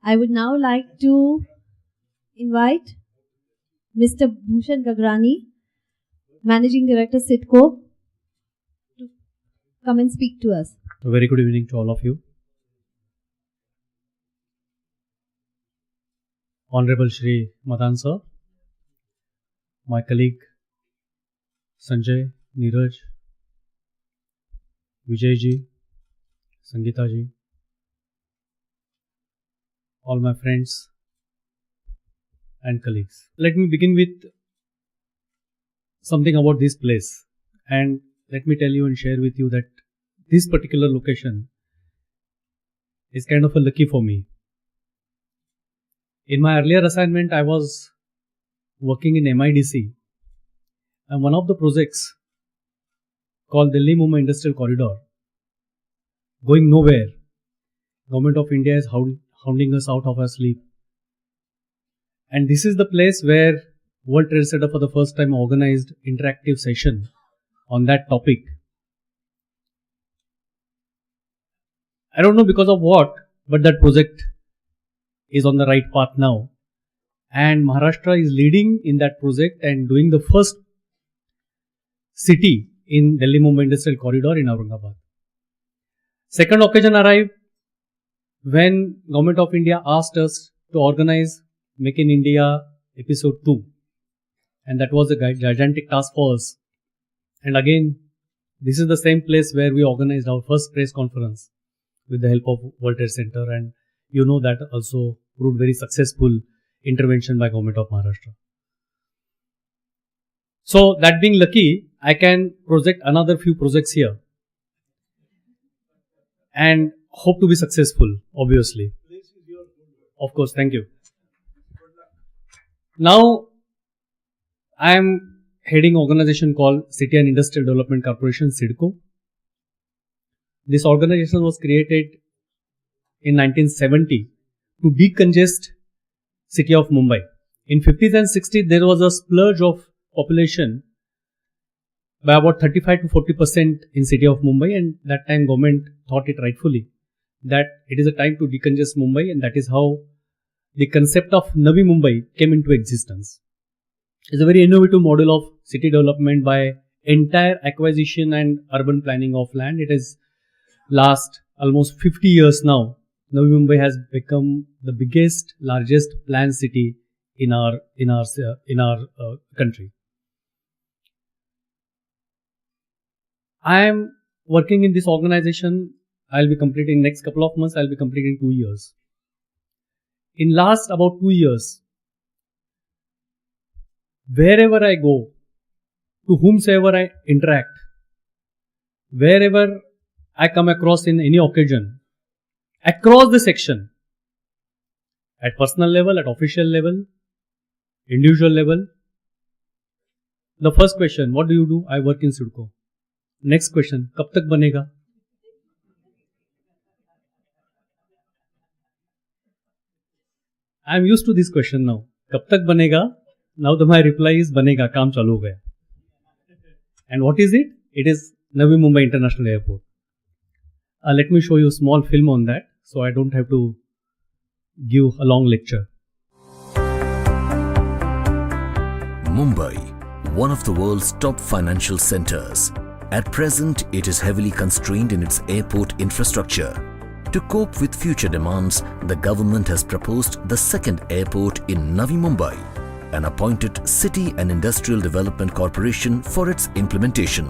I would now like to invite Mr. Bhushan Gagrani, Managing Director, CITCO, to come and speak to us. A very good evening to all of you. Honorable Shri Madan Sir, my colleague Sanjay, Neeraj, Vijay ji, Sangeeta ji, all my friends and colleagues. Let me begin with something about this place, and let me tell you and share with you that this particular location is kind of a lucky for me. In my earlier assignment, I was working in MVIRDC, and one of the projects called Delhi-Mumbai Industrial Corridor, going nowhere. Government of India is hounding us out of our sleep. And this is the place where World Trade Center for the first time organized interactive session on that topic. I don't know because of what, but that project is on the right path now. And Maharashtra is leading in that project and doing the first city in Delhi-Mumbai Industrial Corridor in Aurangabad. Second occasion arrived when Government of India asked us to organize Make in India episode 2. And that was a gigantic task for us. And again, this is the same place where we organized our first press conference with the help of World Trade Center, and you know that also proved very successful intervention by Government of Maharashtra. So that being lucky, I can project another few projects here and hope to be successful, obviously. Of course, thank you. Now, I am heading an organization called City and Industrial Development Corporation, CIDCO. This organization was created in 1970 to decongest city of Mumbai. In 50s and 60s, there was a splurge of population by about 35 to 40% in city of Mumbai, and that time government thought it rightfully that it is a time to decongest Mumbai, and that is how the concept of Navi Mumbai came into existence. It's a very innovative model of city development by entire acquisition and urban planning of land. It has last almost 50 years now. Navi Mumbai has become the biggest, largest planned city in our country. I am working in this organization. I'll be completing next couple of months. I'll be completing 2 years. In last about 2 years, wherever I go, to whomsoever I interact, wherever I come across in any occasion, across the section, at personal level, at official level, individual level, the first question, what do you do? I work in CIDCO. Next question, कब तक बनेगा? I am used to this question now. कब तक बनेगा? Now my reply is बनेगा, काम चालू हो गया. And what is it? It is Navi Mumbai International Airport. Let me show you a small film on that, so I don't have to give a long lecture. Mumbai, one of the world's top financial centers. At present, it is heavily constrained in its airport infrastructure. To cope with future demands, the government has proposed the second airport in Navi Mumbai and appointed City and Industrial Development Corporation for its implementation.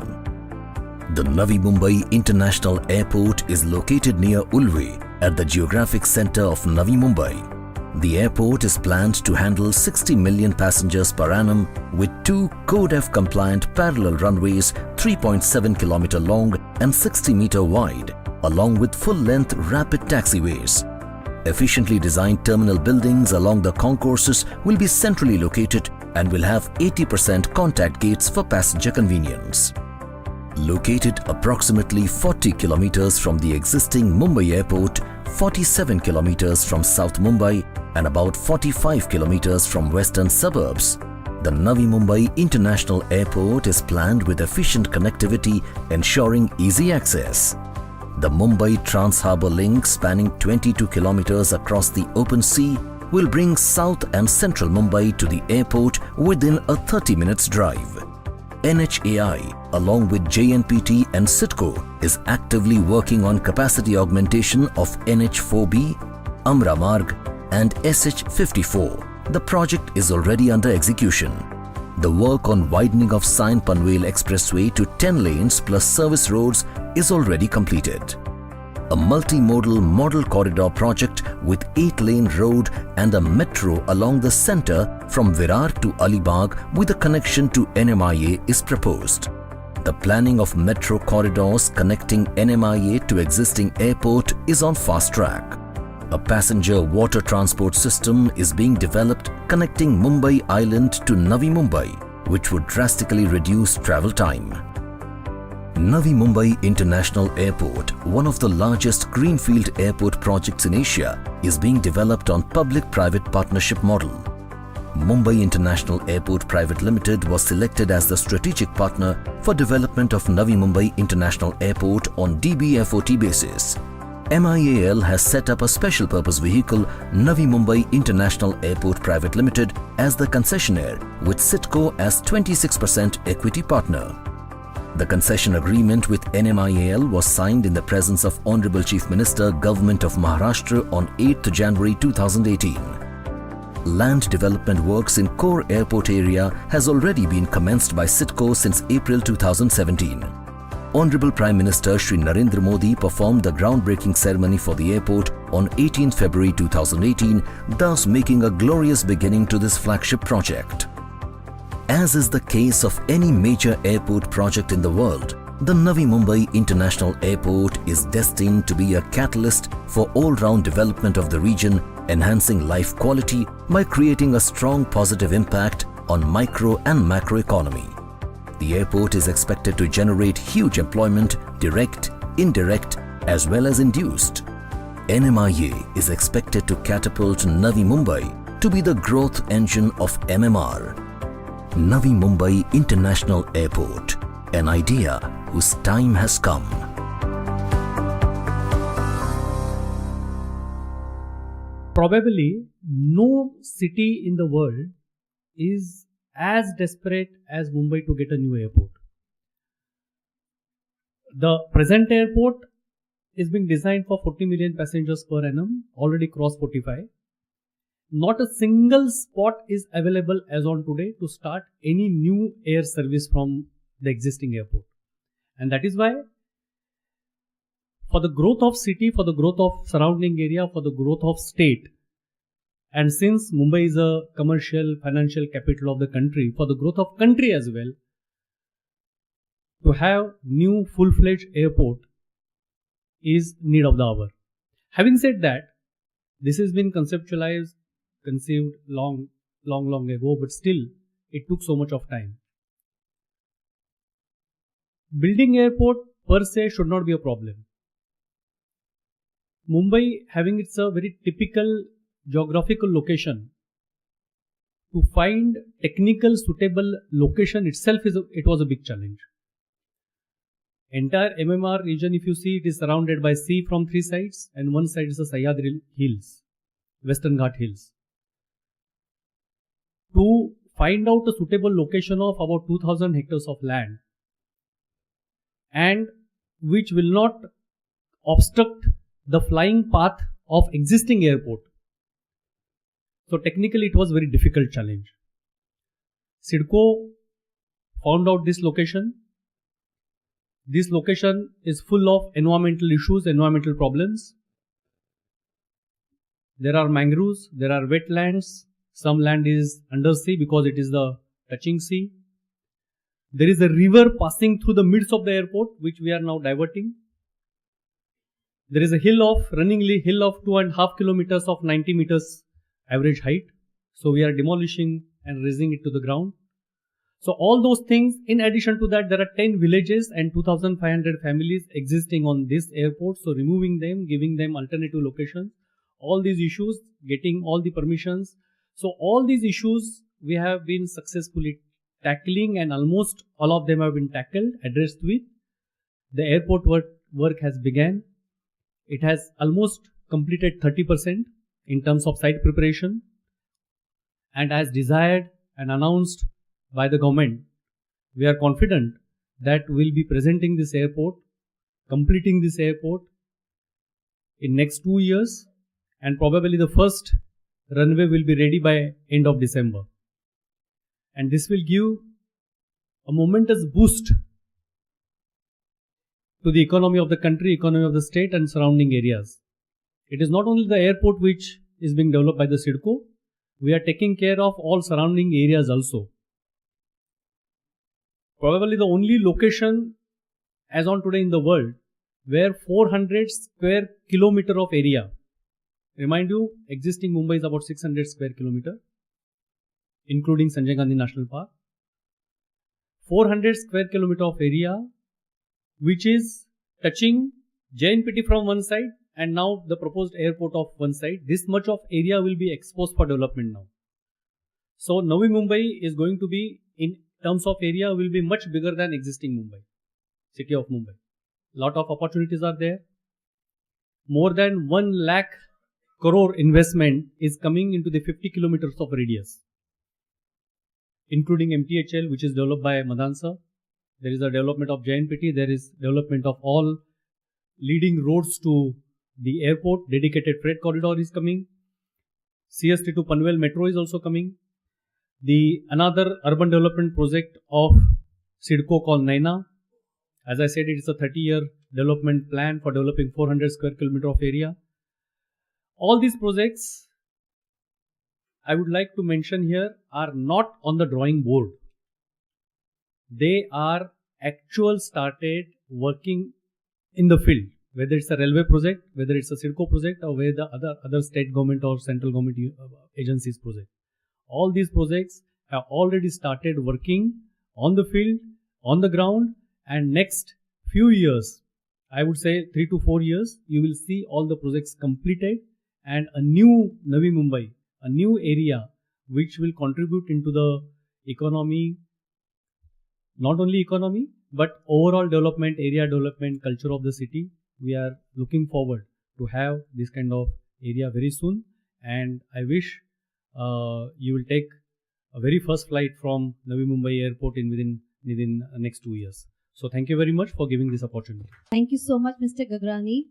The Navi Mumbai International Airport is located near Ulve at the geographic center of Navi Mumbai. The airport is planned to handle 60 million passengers per annum with 2 Code F compliant parallel runways 3.7 km long and 60 meter wide, along with full-length rapid taxiways. Efficiently designed terminal buildings along the concourses will be centrally located and will have 80% contact gates for passenger convenience. Located approximately 40 kilometers from the existing Mumbai airport, 47 kilometers from South Mumbai and about 45 kilometers from western suburbs, the Navi Mumbai International Airport is planned with efficient connectivity ensuring easy access. The Mumbai Trans-Harbour Link, spanning 22 kilometers across the open sea, will bring South and Central Mumbai to the airport within a 30 minutes drive. NHAI, along with JNPT and CITCO, is actively working on capacity augmentation of NH4B, Amra Marg and SH54. The project is already under execution. The work on widening of Sion Panvel Expressway to 10 lanes plus service roads is already completed. A multimodal model corridor project with 8-lane road and a metro along the centre from Virar to Alibag with a connection to NMIA is proposed. The planning of metro corridors connecting NMIA to existing airport is on fast track. A passenger water transport system is being developed connecting Mumbai Island to Navi Mumbai, which would drastically reduce travel time. Navi Mumbai International Airport, one of the largest greenfield airport projects in Asia, is being developed on public-private partnership model. Mumbai International Airport Private Limited was selected as the strategic partner for development of Navi Mumbai International Airport on DBFOT basis. MIAL has set up a special purpose vehicle, Navi Mumbai International Airport Private Limited, as the concessionaire, with CITCO as 26% equity partner. The concession agreement with NMIAL was signed in the presence of Honorable Chief Minister, Government of Maharashtra on 8th January 2018. Land development works in core airport area has already been commenced by CITCO since April 2017. Honorable Prime Minister Shri Narendra Modi performed the groundbreaking ceremony for the airport on 18 February 2018, thus making a glorious beginning to this flagship project. As is the case of any major airport project in the world, the Navi Mumbai International Airport is destined to be a catalyst for all-round development of the region, enhancing life quality by creating a strong positive impact on micro and macro economy. The airport is expected to generate huge employment, direct, indirect, as well as induced. NMIA is expected to catapult Navi Mumbai to be the growth engine of MMR. Navi Mumbai International Airport, an idea whose time has come. Probably no city in the world is as desperate as Mumbai to get a new airport. The present airport is being designed for 40 million passengers per annum, already crossed 45. Not a single spot is available as on today to start any new air service from the existing airport. And that is why for the growth of city, for the growth of surrounding area, for the growth of state, and since Mumbai is a commercial, financial capital of the country, for the growth of country as well, to have new full-fledged airport is need of the hour. Having said that, this has been conceived long ago, but still it took so much of time. Building airport per se should not be a problem. Mumbai, having its a very typical geographical location, to find technical suitable location itself it was a big challenge. Entire MMR region, if you see, it is surrounded by sea from three sides, and one side is the Sahyadri Hills, Western Ghat Hills. To find out a suitable location of about 2000 hectares of land, and which will not obstruct the flying path of existing airport. So technically it was a very difficult challenge. CIDCO found out this location. This location is full of environmental issues, environmental problems. There are mangroves, there are wetlands, some land is undersea because it is the touching sea. There is a river passing through the midst of the airport, which we are now diverting. There is a hill of 2.5 kilometers of 90 meters average height. So we are demolishing and raising it to the ground. So all those things, in addition to that, there are 10 villages and 2,500 families existing on this airport. So removing them, giving them alternative locations, all these issues, getting all the permissions. So all these issues we have been successfully tackling, and almost all of them have been tackled, addressed with. The airport work has begun. It has almost completed 30% in terms of site preparation, and as desired and announced by the government, we are confident that we'll be presenting this airport, completing this airport in next 2 years, and probably the first runway will be ready by end of December. And this will give a momentous boost to the economy of the country, economy of the state and surrounding areas. It is not only the airport which is being developed by the CIDCO, we are taking care of all surrounding areas also. Probably the only location as on today in the world where 400 square kilometer of area, remind you, existing Mumbai is about 600 square kilometer, including Sanjay Gandhi National Park. 400 square kilometer of area which is touching JNPT from one side and now the proposed airport of one side. This much of area will be exposed for development now. So Navi Mumbai is going to be, in terms of area, will be much bigger than existing Mumbai, city of Mumbai. Lot of opportunities are there. More than 1 lakh crore investment is coming into the 50 kilometers of radius, including MTHL, which is developed by Madansa. There is a development of JNPT. There is development of all leading roads to the airport. Dedicated freight corridor is coming. CST to Panvel Metro is also coming. The another urban development project of CIDCO called Naina. As I said, it is a 30-year development plan for developing 400 square kilometer of area. All these projects, I would like to mention here, are not on the drawing board. They are actual started working in the field, whether it's a railway project, whether it's a CIDCO project, or whether the other state government or central government agencies project. All these projects have already started working on the field, on the ground, and next few years, I would say 3 to 4 years, you will see all the projects completed and a new Navi Mumbai, a new area which will contribute into the economy, not only economy, but overall development, area development, culture of the city. We are looking forward to have this kind of area very soon, and I wish you will take a very first flight from Navi Mumbai airport within next 2 years. So thank you very much for giving this opportunity. Thank you so much, Mr. Gagrani.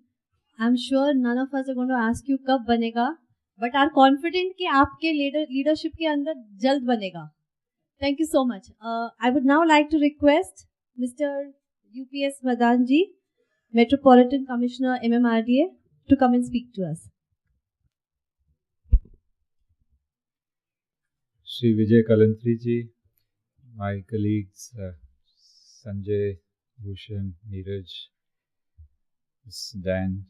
I'm sure none of us are going to ask you कब बनेगा, but are confident कि आपके leadership के अंदर जल्द बनेगा. Thank you so much. I would now like to request Mr. UPS Madanji, Metropolitan Commissioner MMRDA, to come and speak to us. Shri Vijay Kalantri ji, my colleagues Sanjay, Bhushan, Neeraj, Dan,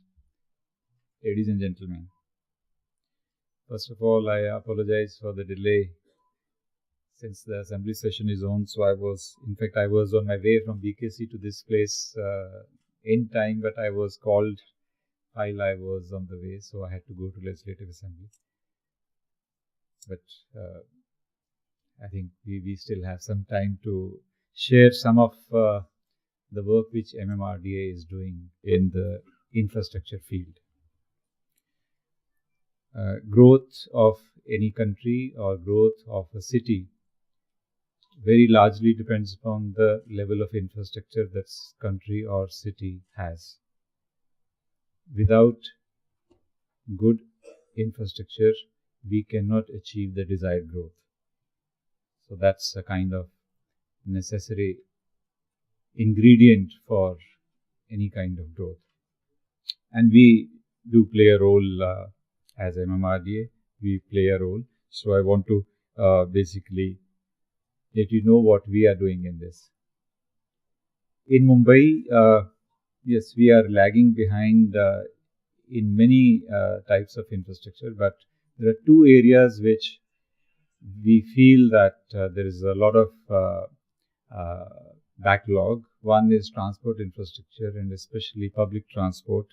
ladies and gentlemen. First of all, I apologize for the delay since the assembly session is on. So I was on my way from BKC to this place in time, but I was called while I was on the way, so I had to go to Legislative Assembly. But I think we still have some time to share some of the work which MMRDA is doing in the infrastructure field. Growth of any country or growth of a city very largely depends upon the level of infrastructure that country or city has. Without good infrastructure, we cannot achieve the desired growth. So that's a kind of necessary ingredient for any kind of growth. And we do play a role as MMRDA, we play a role. So I want to basically let you know what we are doing in this. In Mumbai, yes, we are lagging behind in many types of infrastructure, but there are two areas which we feel that there is a lot of backlog. One is transport infrastructure and especially public transport.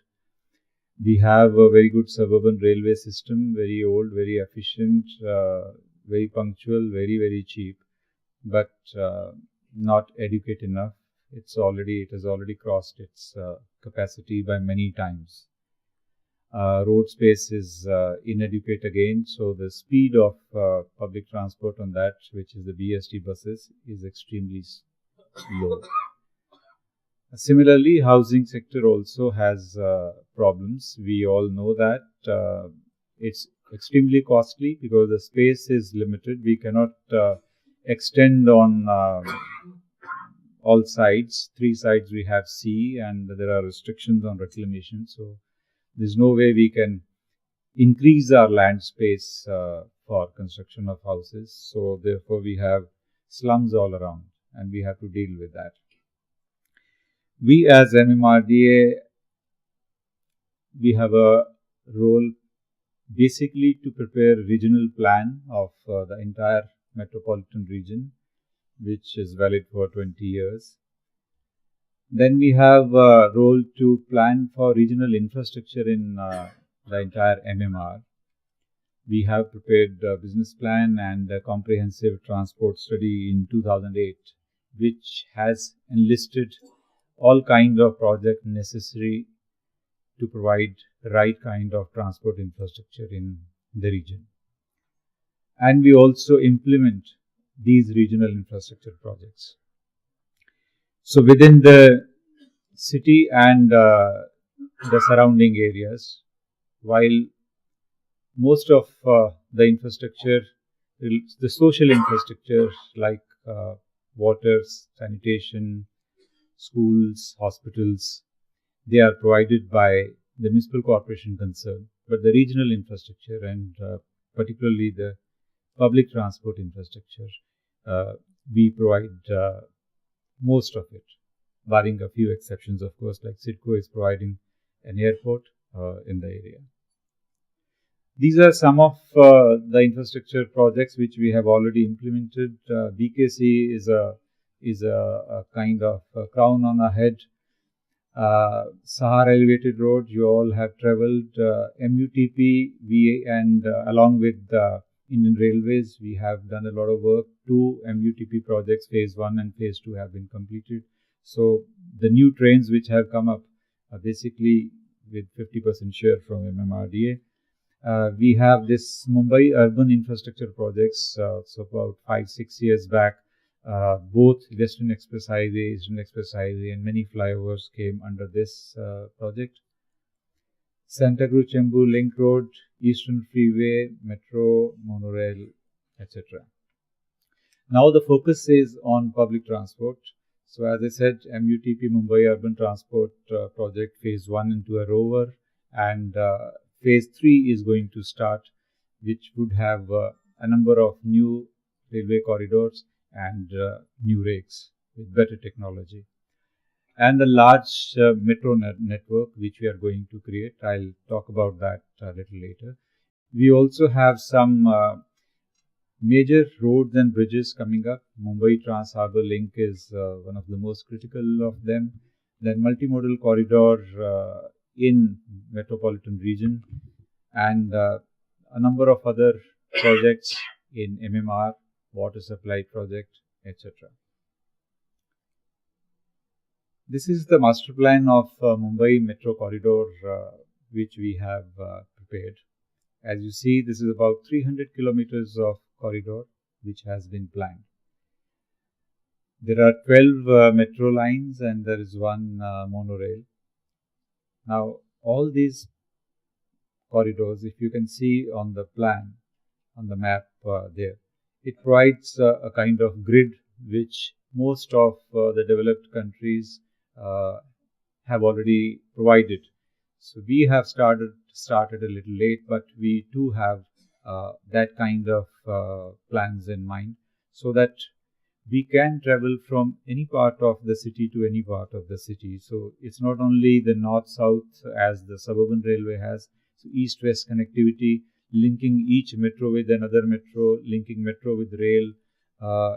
We have a very good suburban railway system, very old, very efficient, very punctual, very cheap, but not adequate enough it has already crossed its capacity by many times. Road space is inadequate again, so the speed of public transport on that, which is the BST buses, is extremely low. Similarly, housing sector also has problems. We all know that it's extremely costly because the space is limited. We cannot extend on all sides. 3 sides we have sea, and there are restrictions on reclamation. So there's no way we can increase our land space for construction of houses. So therefore we have slums all around, and we have to deal with that. We as MMRDA, we have a role basically to prepare a regional plan of the entire metropolitan region, which is valid for 20 years. Then we have a role to plan for regional infrastructure in the entire MMR. We have prepared a business plan and a comprehensive transport study in 2008, which has enlisted all kinds of projects necessary to provide the right kind of transport infrastructure in the region. And we also implement these regional infrastructure projects. So within the city and the surrounding areas, while most of the infrastructure, the social infrastructure like water, sanitation, schools, hospitals, they are provided by the municipal corporation concerned, but the regional infrastructure and particularly the public transport infrastructure, we provide most of it, barring a few exceptions, of course, like CIDCO is providing an airport in the area. These are some of the infrastructure projects which we have already implemented. BKC is a kind of a crown on our head. Sahara elevated road, you all have travelled. MUTP, and along with Indian Railways, we have done a lot of work. 2 MUTP projects, phase 1 and phase 2, have been completed. So the new trains which have come up are basically with 50% share from MMRDA. We have this Mumbai urban infrastructure projects. So about 5-6 years back, both Western Express Highway, Eastern Express Highway, and many flyovers came under this project. Santa Cruz Chembur Link Road, Eastern Freeway, Metro, Monorail, etc. Now the focus is on public transport. So as I said, MUTP Mumbai Urban Transport Project phase 1 and 2 are over, and phase 3 is going to start, which would have a number of new railway corridors and new rakes with better technology. And the large metro network which we are going to create. I'll talk about that a little later. We also have some major roads and bridges coming up. Mumbai Trans-Harbour Link is one of the most critical of them. Then multimodal corridor in metropolitan region, and a number of other projects in MMR, water supply project, etc. This is the master plan of Mumbai Metro Corridor which we have prepared. As you see, this is about 300 kilometers of corridor which has been planned. There are 12 metro lines and there is 1 monorail. Now, all these corridors, if you can see on the plan, on the map there, it provides a kind of grid which most of the developed countries have already provided. So we have started a little late, but we too have that kind of plans in mind, so that we can travel from any part of the city to any part of the city. So it's not only the north-south as the suburban railway has, so east-west connectivity, linking each metro with another metro, linking metro with rail,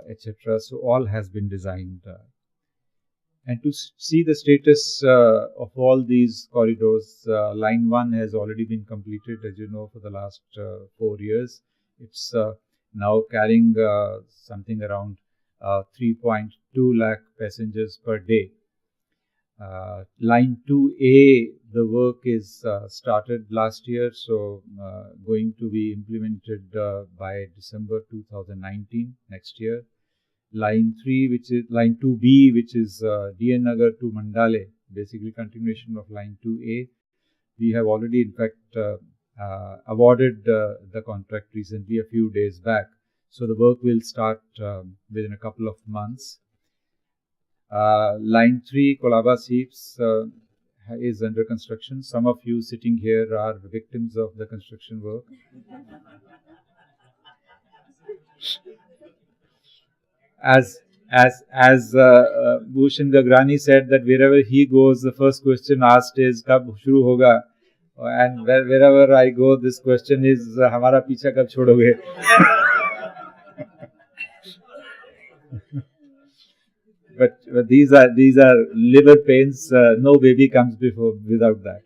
etc. So all has been designed. And to see the status of all these corridors, line 1 has already been completed, as you know, for the last 4 years. It's now carrying something around 3.2 lakh passengers per day. Line 2A, the work is started last year, so going to be implemented by December 2019, next year. Line 3, which is line 2B, which is DN Nagar to Mandale, basically continuation of line 2A. We have already, in fact, awarded the contract recently, a few days back. So the work will start within a couple of months. Line 3, Kolaba Seeps, is under construction. Some of you sitting here are victims of the construction work. As Bhushan Gagrani said, that wherever he goes, the first question asked is, "Kab shuru hoga?" And wherever I go, this question is, "Hamara picha kab chodoge?" But these are liver pains. No baby comes without that.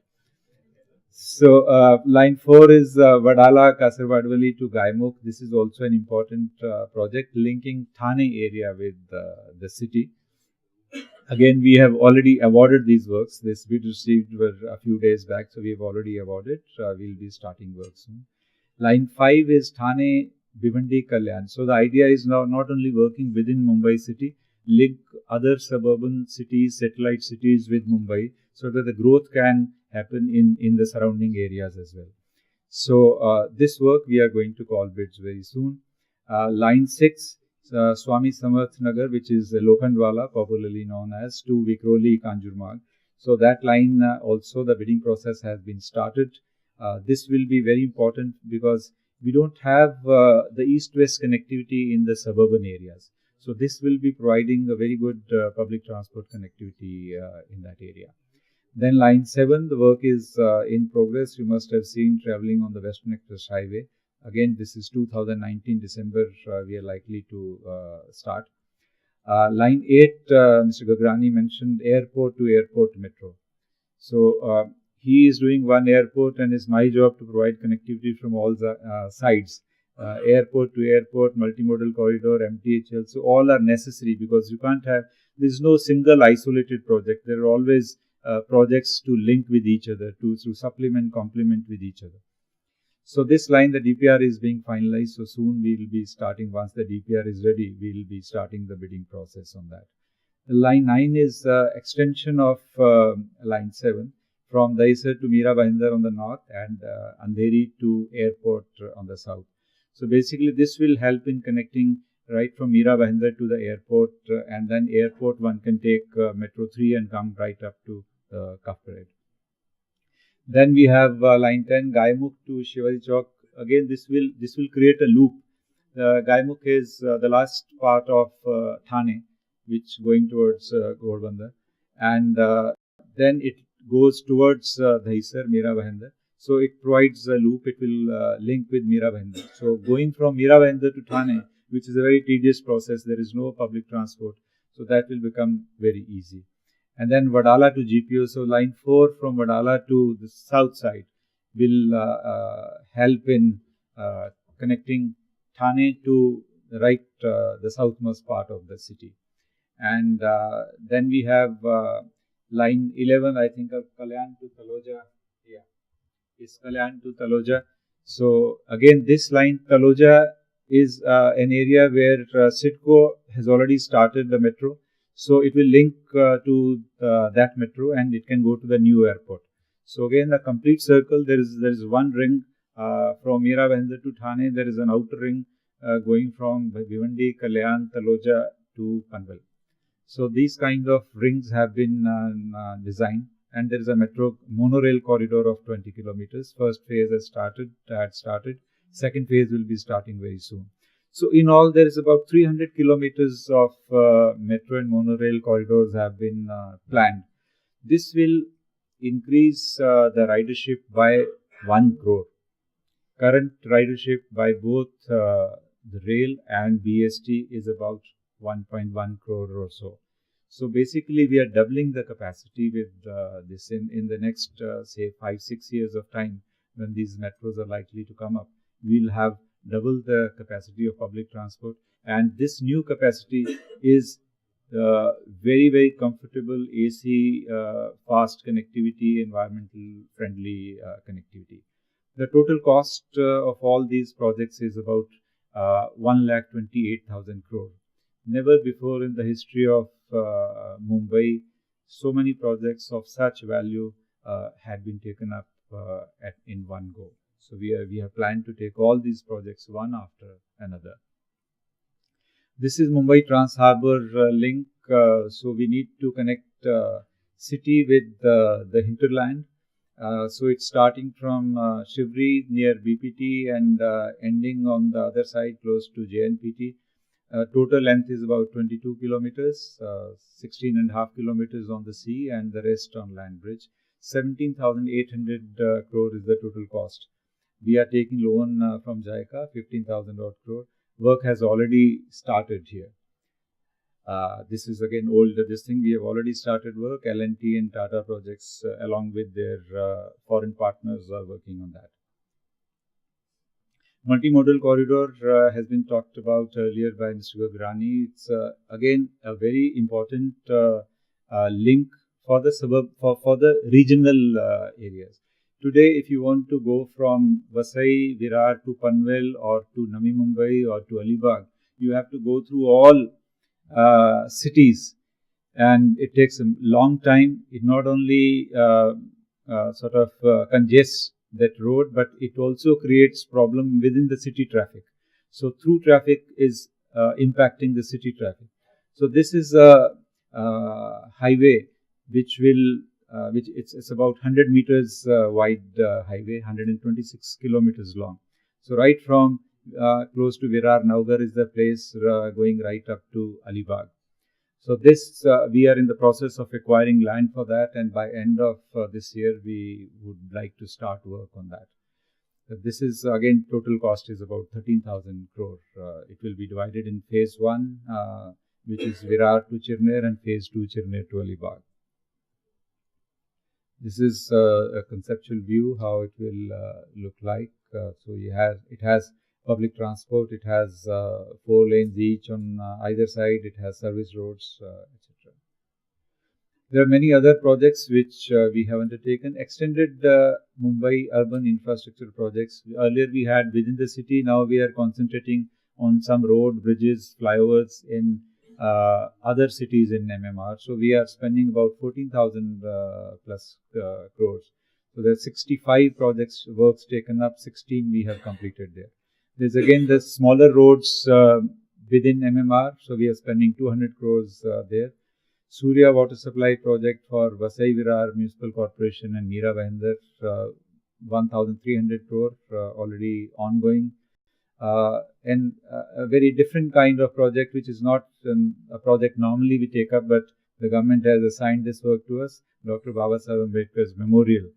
So line 4 is Vadala Kasarwadwali to Gaimukh. This is also an important project linking Thane area with the city. Again, we have already awarded these works. This bid received were a few days back, so we have already awarded. We'll be starting work soon. Line 5 is Thane Bhivandi Kalyan. So the idea is now not only working within Mumbai city, link other suburban cities, satellite cities with Mumbai, so that the growth can happen in the surrounding areas as well. So this work we are going to call bids very soon. Line 6, Swami Samarth Nagar, which is Lokhandwala, popularly known as, to Vikroli Kanjurmarg. So that line also the bidding process has been started. This will be very important because we don't have the east-west connectivity in the suburban areas. So this will be providing a very good public transport connectivity in that area. Then line 7, the work is in progress. You must have seen traveling on the Western Express Highway. Again, this is 2019 December. We are likely to start. Line 8, Mr. Gagrani mentioned airport to airport metro. So he is doing one airport, and it's my job to provide connectivity from all the sides. Airport to airport, multimodal corridor, MTHL. So all are necessary because you can't have, there's no single isolated project. There are always projects to link with each other, to supplement, complement with each other. So this line, the DPR is being finalized. So soon we will be starting, once the DPR is ready, we will be starting the bidding process on that. Line 9 is extension of line 7 from Dahisar to Mira Bhayandar on the north and Andheri to airport on the south. So basically this will help in connecting right from Mira Bhayandar to the airport, and then airport one can take Metro 3 and come right up to Kafkared. Then we have line 10, Gaimukh to Shivaji Chowk. Again, this will create a loop. Gaimukh is the last part of Thane, which going towards Ghodbunder, and then it goes towards Dahisar, Mira Bhayandar. So it provides a loop. It will link with Mira Bhayandar. So going from Mira Bhayandar to Thane, which is a very tedious process, there is no public transport. So that will become very easy. And then Vadala to GPO. So line 4 from Vadala to the south side will help in connecting Thane to the southmost part of the city. And then we have line 11, I think, of Kalyan to Taloja. Yeah, it's Kalyan to Taloja. So again, this line, Taloja, is an area where CIDCO has already started the metro. So it will link to that metro, and it can go to the new airport. So again, a complete circle. There is one ring from Mira Bhayandar to Thane. There is an outer ring going from Bhivandi, Kalyan, Taloja to Panvel. So these kind of rings have been designed, and there is a metro monorail corridor of 20 kilometers. First phase has started. Second phase will be starting very soon. So in all, there is about 300 kilometers of metro and monorail corridors have been planned. This will increase the ridership by 1 crore. Current ridership by both the rail and BST is about 1.1 crore or so. So basically, we are doubling the capacity with this in the next, say, 5-6 years of time when these metros are likely to come up. We'll have double the capacity of public transport. And this new capacity is very, very comfortable AC, fast connectivity, environmental friendly connectivity. The total cost of all these projects is about 1,28,000 crore. Never before in the history of Mumbai, so many projects of such value had been taken up in one go. So we have planned to take all these projects one after another. This is Mumbai Trans Harbour link. So we need to connect city with the hinterland. So it's starting from Shivri near BPT and ending on the other side close to JNPT. Total length is about 22 kilometers, 16.5 kilometers on the sea and the rest on land bridge. 17,800 crore is the total cost. We are taking loan from JICA, 15,000 odd crore. Work has already started here. This is again older this thing. We have already started work. L&T and Tata Projects along with their foreign partners are working on that. Multimodal corridor has been talked about earlier by Mr. Gagrani. It's again a very important link for the suburb, for the regional areas. Today, if you want to go from Vasai, Virar to Panvel or to Navi Mumbai or to Alibag, you have to go through all cities, and it takes a long time. It not only congests that road, but it also creates problem within the city traffic. So through traffic is impacting the city traffic. So this is a highway which will it's about 100 meters wide highway, 126 kilometers long. So right from close to Virar, Naugar is the place going right up to Alibag. So this, we are in the process of acquiring land for that, and by end of this year, we would like to start work on that. This is again, total cost is about 13,000 crore. It will be divided in phase 1, which is Virar to Chirner, and phase 2, Chirner to Alibag. This is a conceptual view how it will look like. So it has public transport, it has 4 lanes each on either side, it has service roads, etc. There are many other projects which we have undertaken. Extended Mumbai urban infrastructure projects. Earlier we had within the city, now we are concentrating on some road, bridges, flyovers in other cities in MMR. So we are spending about 14,000 plus crores. So there are 65 projects, works taken up, 16 we have completed there. There's again the smaller roads within MMR, so we are spending 200 crores there. Surya water supply project for Vasai Virar Municipal Corporation and Meera Bhayandar, 1,300 crore already ongoing. And a very different kind of project, which is not a project normally we take up, but the government has assigned this work to us, Dr. Babasaheb Ambedkar's memorial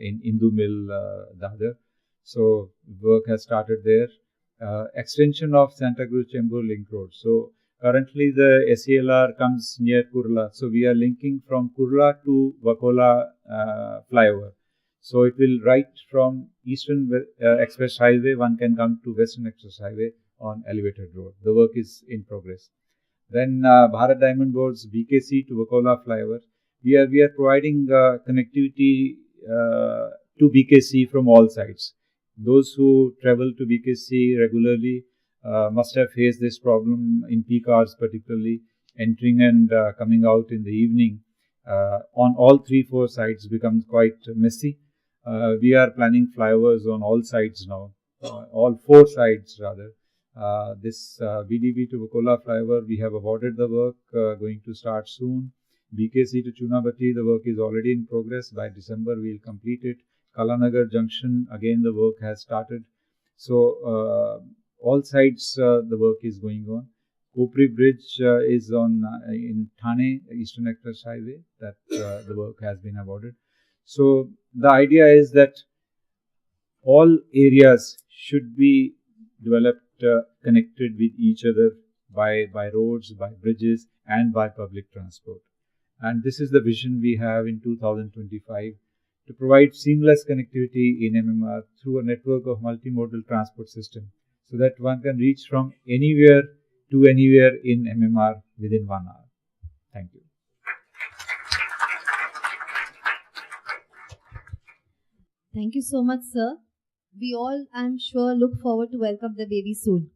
in Indu Mill, Dadar. So work has started there. Extension of Santa Cruz Chembur Link Road. So currently the SELR comes near Kurla. So we are linking from Kurla to Vakola flyover. So it will right from Eastern Express Highway, one can come to Western Express Highway on elevated road. The work is in progress. Then Bharat Diamond Boards BKC to Vakola flyover. We are providing connectivity to BKC from all sides. Those who travel to BKC regularly must have faced this problem in peak hours, particularly entering and coming out in the evening. On all 3-4 sides becomes quite messy. We are planning flyovers on all sides now, all 4 sides rather. This BDB to Vakola flyover, we have awarded the work, going to start soon. BKC to Chunabati, the work is already in progress. By December, we will complete it. Kalanagar Junction, again the work has started. So all sides the work is going on. Kopri Bridge is on in Thane, Eastern Express Highway, that the work has been awarded. So the idea is that all areas should be developed, connected with each other by roads, by bridges, and by public transport. And this is the vision we have in 2025. To provide seamless connectivity in MMR through a network of multimodal transport system. so that one can reach from anywhere to anywhere in MMR within 1 hour. Thank you. Thank you so much, sir. We all, I'm sure, look forward to welcome the baby soon.